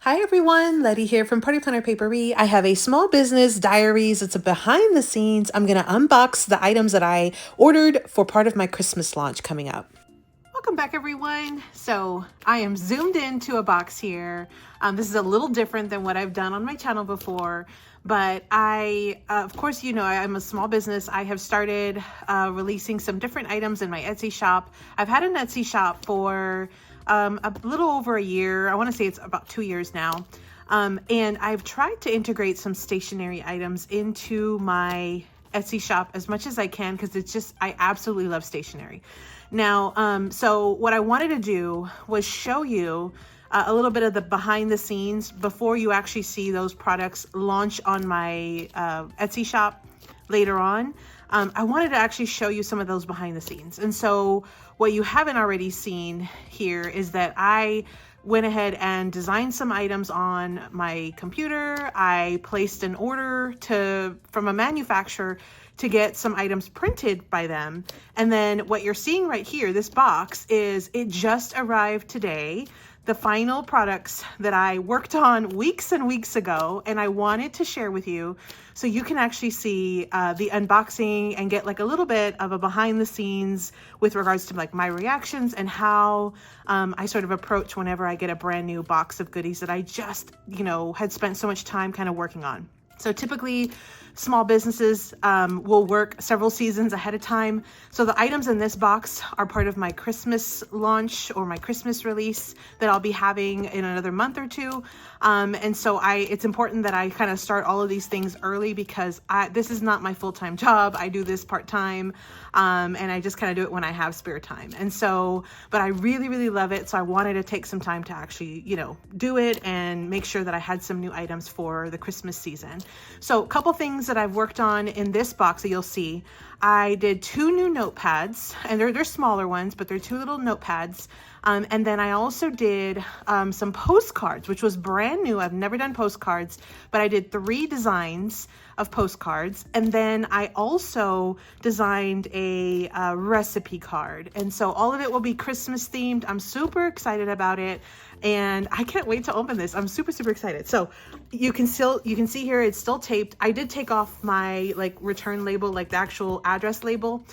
Hi everyone, Letty here from Party Planner Papery. I have a small business diaries. It's a behind the scenes. I'm going to unbox the items that I ordered for part of my Christmas launch coming up. Welcome back everyone. So I am zoomed into a box here. This is a little different than what I've done on my channel before, but of course, you know, I'm a small business. I have started releasing some different items in my Etsy shop. I've had an Etsy shop for a little over a year. I want to say it's about 2 years now. And I've tried to integrate some stationery items into my Etsy shop as much as I can because it's just, I absolutely love stationery. Now, so what I wanted to do was show you a little bit of the behind the scenes before you actually see those products launch on my Etsy shop later on. I wanted to actually show you some of those behind the scenes. And so what you haven't already seen here is that I went ahead and designed some items on my computer. I placed an order from a manufacturer to get some items printed by them. And then what you're seeing right here, this box, is it just arrived today. The final products that I worked on weeks and weeks ago, and I wanted to share with you so you can actually see the unboxing and get like a little bit of a behind the scenes with regards to like my reactions and how I sort of approach whenever I get a brand new box of goodies that I just, you know, had spent so much time kind of working on. So typically small businesses will work several seasons ahead of time. So the items in this box are part of my Christmas launch or my Christmas release that I'll be having in another month or two. And so it's important that I kind of start all of these things early because this is not my full-time job. I do this part-time and I just kind of do it when I have spare time. And so, but I really, really love it. So I wanted to take some time to actually, you know, do it and make sure that I had some new items for the Christmas season. So a couple things that I've worked on in this box that you'll see. I did 2 new notepads, and they're smaller ones, but they're 2 little notepads. And then I also did some postcards, which was brand new. I've never done postcards, but I did 3 designs of postcards. And then I also designed a recipe card. And so all of it will be Christmas themed. I'm super excited about it. And I can't wait to open this. I'm super, super excited. So you can see here, it's still taped. I did take off my like return label, like the actual address label,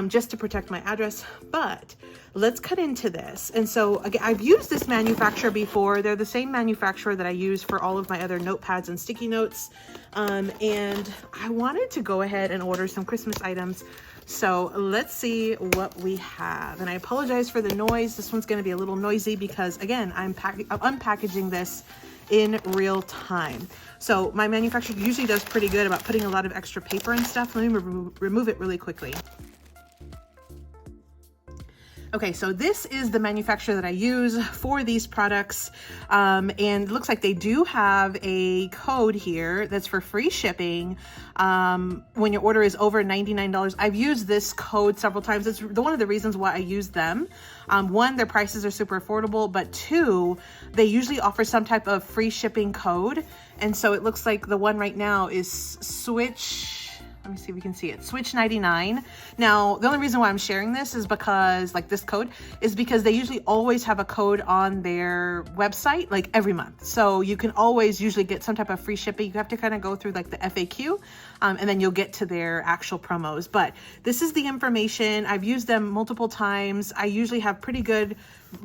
just to protect my address, but let's cut into this. And so again, I've used this manufacturer before. They're the same manufacturer that I use for all of my other notepads and sticky notes. And I wanted to go ahead and order some Christmas items. So let's see what we have. And I apologize for the noise. This one's going to be a little noisy because again, I'm unpackaging this in real time. So my manufacturer usually does pretty good about putting a lot of extra paper and stuff. Let me remove it really quickly. Okay, so this is the manufacturer that I use for these products. And it looks like they do have a code here that's for free shipping when your order is over $99. I've used this code several times. It's one of the reasons why I use them. 1, their prices are super affordable, but 2, they usually offer some type of free shipping code. And so it looks like the one right now is Switch. Let me see if we can see it. Switch 99. Now, the only reason why I'm sharing this is because, like this code, is because they usually always have a code on their website, like every month. So you can always usually get some type of free shipping. You have to kind of go through like the FAQ, and then you'll get to their actual promos. But this is the information. I've used them multiple times. I usually have pretty good,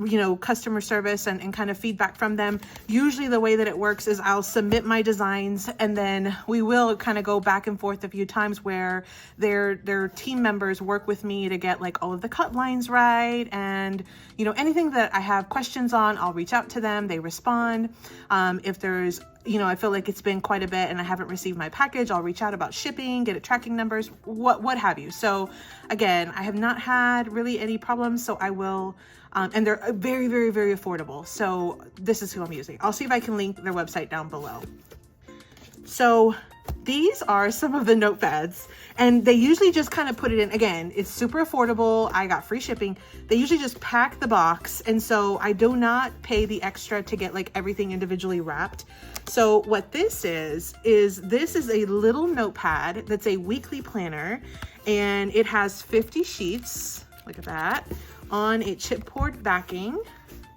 you know, customer service and kind of feedback from them. Usually the way that it works is I'll submit my designs and then we will kind of go back and forth a few times where their team members work with me to get like all of the cut lines right. And, you know, anything that I have questions on, I'll reach out to them. They respond. If there's, you know, I feel like it's been quite a bit and I haven't received my package, I'll reach out about shipping, get it tracking numbers, what have you. So again, I have not had really any problems. So I will, and they're very, very, very affordable. So this is who I'm using. I'll see if I can link their website down below. So these are some of the notepads, and they usually just kind of put it in. Again, it's super affordable. I got free shipping. They usually just pack the box, and so I do not pay the extra to get like everything individually wrapped. So what this is this is a little notepad that's a weekly planner, and it has 50 sheets, look at that, on a chipboard backing.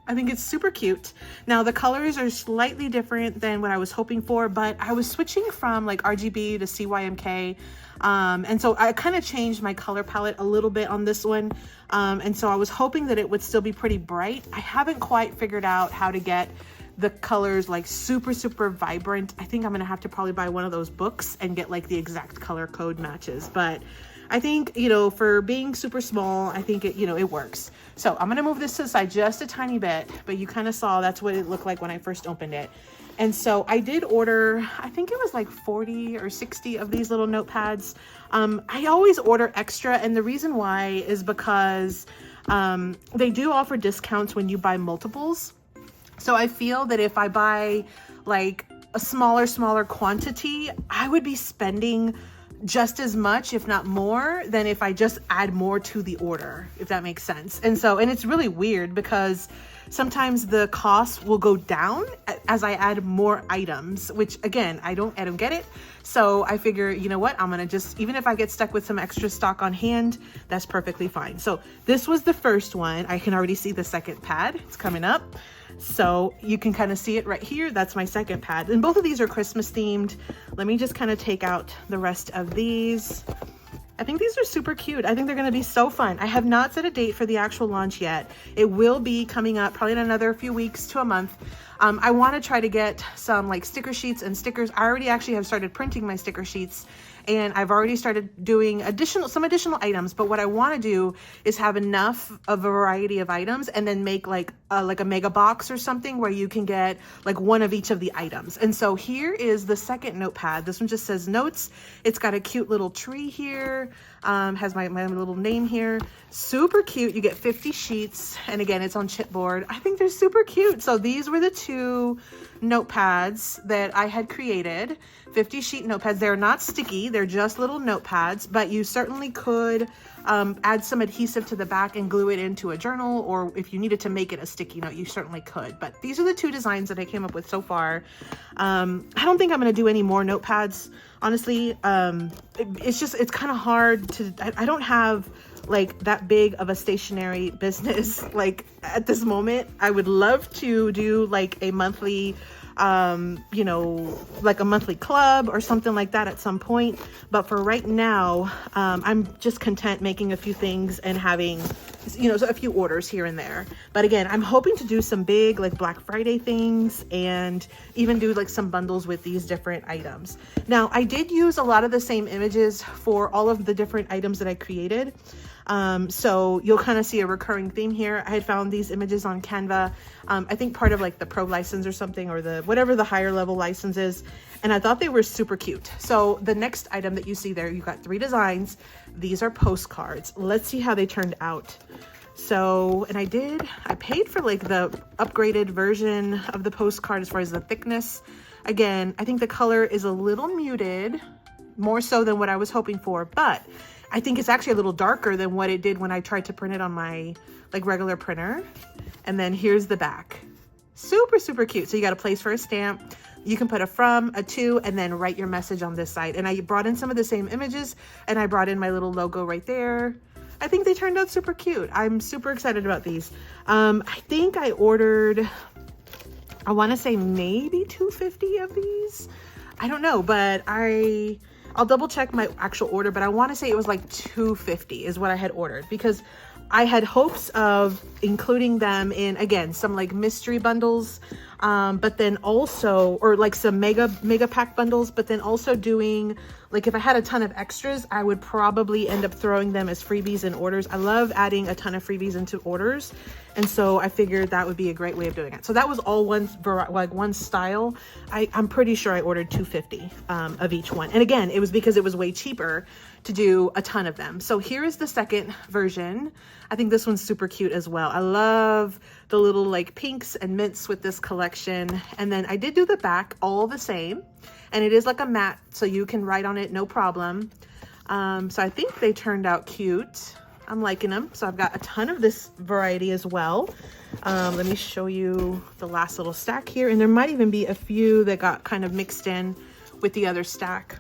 I think it's super cute. Now the colors are slightly different than what I was hoping for, but I was switching from like RGB to CYMK. And so I kind of changed my color palette a little bit on this one. And so I was hoping that it would still be pretty bright. I haven't quite figured out how to get the colors like super, super vibrant. I think I'm gonna have to probably buy one of those books and get like the exact color code matches. But I think, you know, for being super small, I think it, you know, it works. So I'm gonna move this to the side just a tiny bit, but you kind of saw that's what it looked like when I first opened it. And so I did order, I think it was like 40 or 60 of these little notepads. I always order extra, and the reason why is because they do offer discounts when you buy multiples. So I feel that if I buy like a smaller quantity, I would be spending just as much, if not more, than if I just add more to the order, if that makes sense. And it's really weird because sometimes the cost will go down as I add more items, which again, I don't get it. So I figure, you know what, I'm gonna just, even if I get stuck with some extra stock on hand, that's perfectly fine. So this was the first one. I can already see the second pad, it's coming up. So you can kind of see it right here. That's my second pad. And both of these are Christmas themed. Let me just kind of take out the rest of these. I think these are super cute. I think they're going to be so fun. I have not set a date for the actual launch yet. It will be coming up probably in another few weeks to a month. I want to try to get some like sticker sheets and stickers. I already actually have started printing my sticker sheets, and I've already started doing some additional items. But what I want to do is have enough of a variety of items and then make like a mega box or something where you can get like one of each of the items. And so here is the second notepad. This one just says notes. It's got a cute little tree here. Has my little name here. Super cute. You get 50 sheets, and again, it's on chipboard. I think they're super cute. So these were the two notepads that I had created. 50 sheet notepads. They're not sticky, they're just little notepads, but you certainly could add some adhesive to the back and glue it into a journal, or if you needed to make it a sticky note, you certainly could. But these are the two designs that I came up with so far. I don't think I'm going to do any more notepads, honestly. It's kind of hard to, I don't have like that big of a stationery business like at this moment. I would love to do like a monthly you know, like a monthly club or something like that at some point. But for right now, I'm just content making a few things and having, you know, a few orders here and there. But again, I'm hoping to do some big like Black Friday things and even do like some bundles with these different items. Now, I did use a lot of the same images for all of the different items that I created. So you'll kind of see a recurring theme here. I had found these images on Canva. I think part of like the pro license or something, or the whatever the higher level license is, and I thought they were super cute. So the next item that you see there, you've got 3 designs. These are postcards. Let's see how they turned out. So, and I paid for like the upgraded version of the postcard as far as the thickness. Again, I think the color is a little muted, more so than what I was hoping for, but I think it's actually a little darker than what it did when I tried to print it on my like regular printer. And then here's the back. Super, super cute. So you got a place for a stamp. You can put a from, a to, and then write your message on this side. And I brought in some of the same images, and I brought in my little logo right there. I think they turned out super cute. I'm super excited about these. I think I ordered, I want to say maybe 250 of these. I don't know, but I'll double check my actual order, but I want to say it was like 250 is what I had ordered, because I had hopes of including them in, again, some like mystery bundles, but then also, or like some mega pack bundles, but then also doing, like if I had a ton of extras, I would probably end up throwing them as freebies in orders. I love adding a ton of freebies into orders. And so I figured that would be a great way of doing it. So that was all one style. I'm pretty sure I ordered 250 of each one. And again, it was because it was way cheaper to do a ton of them. So here is the second version. I think this one's super cute as well. I love the little like pinks and mints with this collection. And then I did do the back all the same. And it is like a matte, so you can write on it, no problem. So I think they turned out cute. I'm liking them. So I've got a ton of this variety as well. Let me show you the last little stack here. And there might even be a few that got kind of mixed in with the other stack.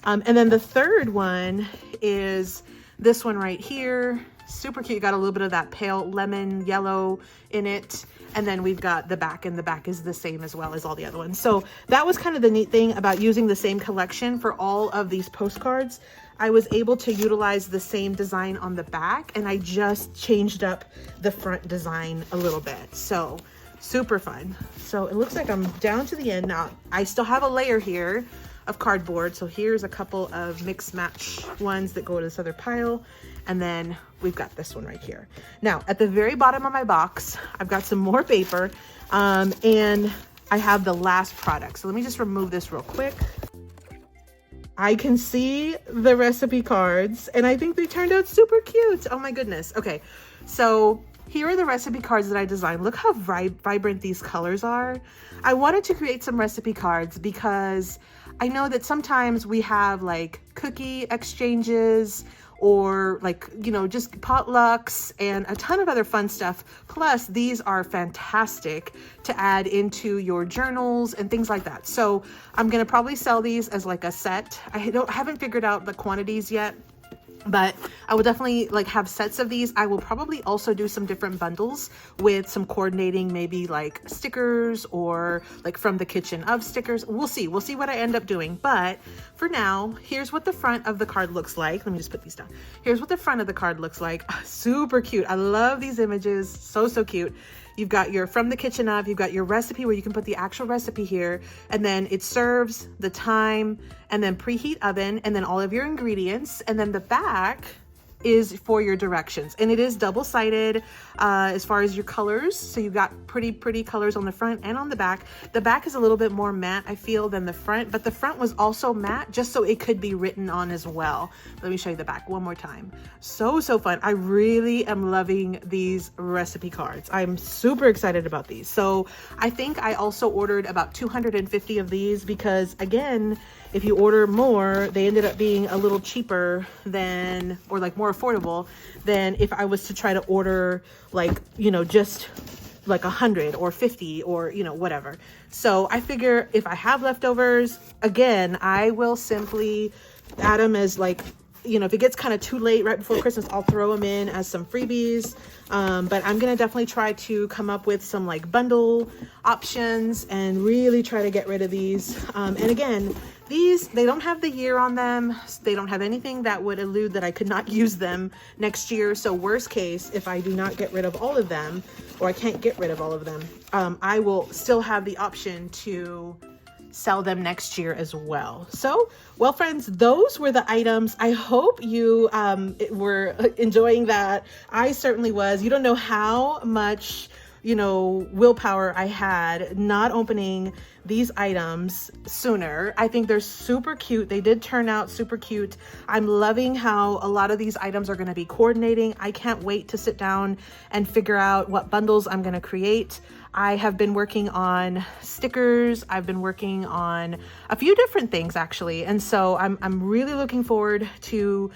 And then the third one is this one right here. Super cute. You got a little bit of that pale lemon yellow in it. And then we've got the back, and the back is the same as well as all the other ones. So that was kind of the neat thing about using the same collection for all of these postcards. I was able to utilize the same design on the back, and I just changed up the front design a little bit. So super fun. So it looks like I'm down to the end now. I still have a layer here of cardboard. So here's a couple of mix match ones that go to this other pile. And then we've got this one right here. Now, at the very bottom of my box, I've got some more paper, and I have the last product. So let me just remove this real quick. I can see the recipe cards, and I think they turned out super cute. Oh my goodness. Okay, so here are the recipe cards that I designed. Look how vibrant these colors are. I wanted to create some recipe cards because I know that sometimes we have like cookie exchanges, or like, you know, just potlucks and a ton of other fun stuff. Plus, these are fantastic to add into your journals and things like that. So I'm gonna probably sell these as like a set. I haven't figured out the quantities yet, but I will definitely like have sets of these. I will probably also do some different bundles with some coordinating, maybe like stickers or like from the kitchen of stickers. We'll see what I end up doing. But for now, here's what the front of the card looks like. Let me just put these down. Here's what the front of the card looks like. Super cute. I love these images. So cute. You've got your from the kitchen of, you've got your recipe where you can put the actual recipe here, and then it serves, the time, and then preheat oven, and then all of your ingredients. And then the back is for your directions, and it is double-sided as far as your colors. So you've got pretty colors on the front and on the back. The back is a little bit more matte, I feel, than the front, but the front was also matte just so it could be written on as well. Let me show you the back one more time. So fun. I really am loving these recipe cards. I'm super excited about these. So I think I also ordered about 250 of these because, again, if you order more, they ended up being a little cheaper than, or like more affordable than if I was to try to order like, you know, just like 100 or 50 or, you know, whatever. So I figure if I have leftovers, again, I will simply add them as like, you know, if it gets kind of too late right before Christmas, I'll throw them in as some freebies. But I'm going to definitely try to come up with some like bundle options and really try to get rid of these. And again, these, they don't have the year on them. They don't have anything that would allude that I could not use them next year. So worst case, if I do not get rid of all of them, or I can't get rid of all of them, I will still have the option to sell them next year as well. So, well, friends, those were the items. I hope you were enjoying that. I certainly was. You don't know how much, you know, willpower I had not opening these items sooner. I think they're super cute. They did turn out super cute. I'm loving how a lot of these items are going to be coordinating. I can't wait to sit down and figure out what bundles I'm going to create. I have been working on stickers. I've been working on a few different things actually. And so I'm really looking forward to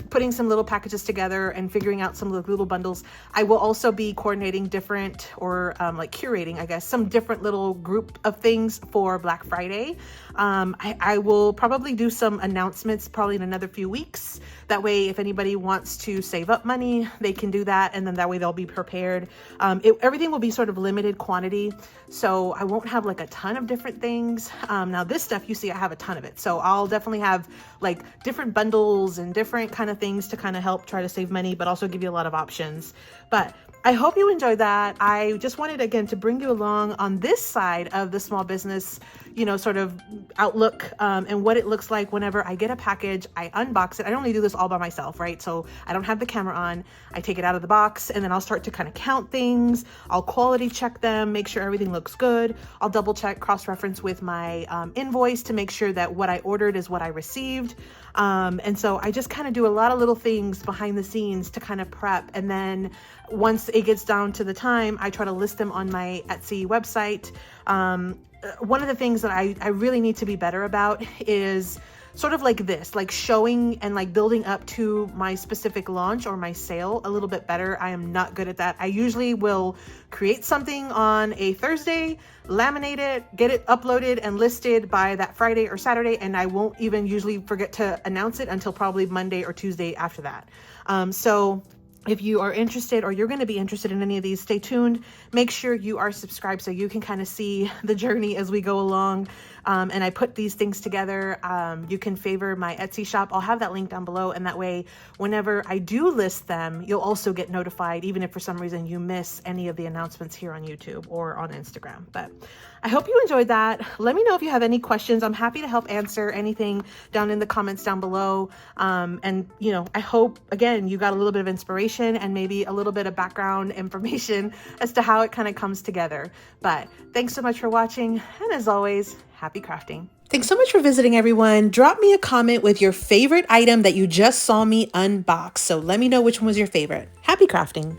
putting some little packages together and figuring out some little bundles. I will also be coordinating different, or like curating, I guess, some different little group of things for Black Friday. I will probably do some announcements probably in another few weeks. That way, if anybody wants to save up money, they can do that. And then that way they'll be prepared. Everything will be sort of limited quantity. So I won't have like a ton of different things. Now this stuff, you see, I have a ton of it. So I'll definitely have like different bundles and different kind of things to kind of help try to save money, but also give you a lot of options. But I hope you enjoyed that. I just wanted, again, to bring you along on this side of the small business, you know, sort of outlook, and what it looks like whenever I get a package, I unbox it. I only do this all by myself, right? So I don't have the camera on. I take it out of the box, and then I'll start to kind of count things. I'll quality check them, make sure everything looks good. I'll double check, cross-reference with my invoice to make sure that what I ordered is what I received. And so I just kind of do a lot of little things behind the scenes to kind of prep. And then once it gets down to the time, I try to list them on my Etsy website. One of the things that I really need to be better about is sort of like this, like showing and like building up to my specific launch or my sale a little bit better. I am not good at that. I usually will create something on a Thursday, laminate it, get it uploaded and listed by that Friday or Saturday, and I won't even usually forget to announce it until probably Monday or Tuesday after that. So if you are interested or you're going to be interested in any of these, stay tuned. Make sure you are subscribed so you can kind of see the journey as we go along. And I put these things together. You can favor my Etsy shop. I'll have that link down below. And that way, whenever I do list them, you'll also get notified, even if for some reason you miss any of the announcements here on YouTube or on Instagram. But I hope you enjoyed that. Let me know if you have any questions. I'm happy to help answer anything down in the comments down below. And, you know, I hope, again, you got a little bit of inspiration and maybe a little bit of background information as to how it kind of comes together. But thanks so much for watching. And as always, happy crafting. Thanks so much for visiting, everyone. Drop me a comment with your favorite item that you just saw me unbox. So let me know which one was your favorite. Happy crafting.